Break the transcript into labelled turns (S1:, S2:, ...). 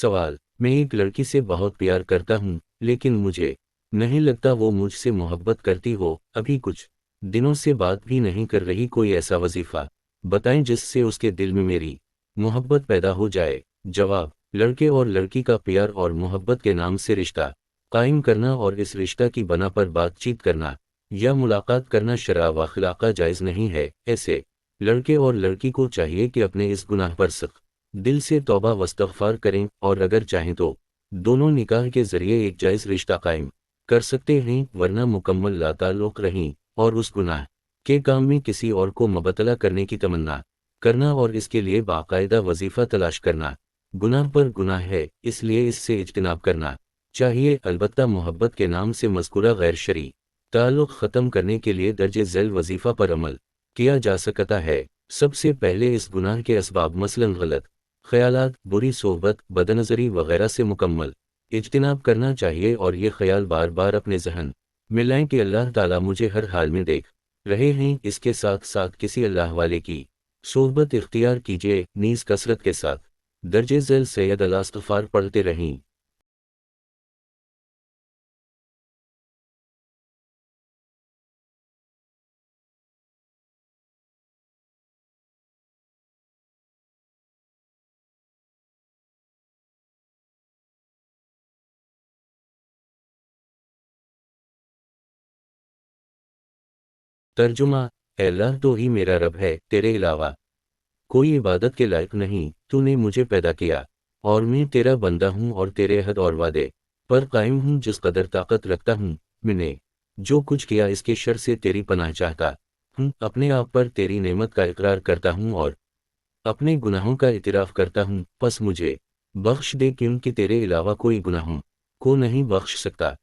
S1: सवाल: मैं एक लड़की से बहुत प्यार करता हूँ, लेकिन मुझे नहीं लगता वो मुझसे मोहब्बत करती हो। अभी कुछ दिनों से बात भी नहीं कर रही। कोई ऐसा वजीफा बताएं जिससे उसके दिल में मेरी मोहब्बत पैदा हो जाए। जवाब: लड़के और लड़की का प्यार और मोहब्बत के नाम से रिश्ता कायम करना और इस रिश्ता की बना पर बातचीत करना या मुलाकात करना शरअ व अखलाक़ जायज़ नहीं है। ऐसे लड़के और लड़की को चाहिए कि अपने इस गुनाह पर सख्त दिल से तौबा व इस्तग़फ़ार करें, और अगर चाहें तो दोनों निकाह के ज़रिए एक जायज़ रिश्ता कायम कर सकते हैं, वरना मुकम्मल लाताल्लुक़ रहें और उस गुनाह के काम में किसी और को मुबतला करने की तमन्ना करना और इसके लिए बाकायदा वजीफ़ा तलाश करना गुनाह पर गुनाह है, इसलिए इससे इज्तिनाब करना चाहिए। अलबत्ता मोहब्बत के नाम से मज़कूरा गैर शरई ताल्लुक़ ख़त्म करने के लिए दर्जे ज़ैल वजीफ़ा पर अमल किया जा सकता है। सबसे पहले इस गुनाह के असबाब मसलन गलत ख़यालात, बुरी सोहबत, बदनज़री वगैरह से मुकम्मल इज्तिनाब करना चाहिए और ये ख़याल बार बार अपने ज़हन में लाएं कि अल्लाह ताला मुझे हर हाल में देख रहे हैं। इसके साथ साथ किसी अल्लाह वाले की सोहबत इख्तियार कीजिए, नीज़ कसरत के साथ दर्जे ज़ैल सैयद अल इस्तिग़फ़ार पढ़ते रहें। तर्जुमा: ऐ अल्लाह, तो ही मेरा रब है, तेरे अलावा कोई इबादत के लायक नहीं। तूने मुझे पैदा किया और मैं तेरा बंदा हूँ और तेरे अहद और वादे पर कायम हूँ। जिस कदर ताकत रखता हूँ, मैंने जो कुछ किया इसके शर से तेरी पनाह चाहता हूँ। अपने आप पर तेरी नेमत का इकरार करता हूँ और अपने गुनाहों का इतिराफ़ करता हूँ। बस मुझे बख्श दे, क्योंकि तेरे अलावा कोई गुनाहों को नहीं बख्श सकता।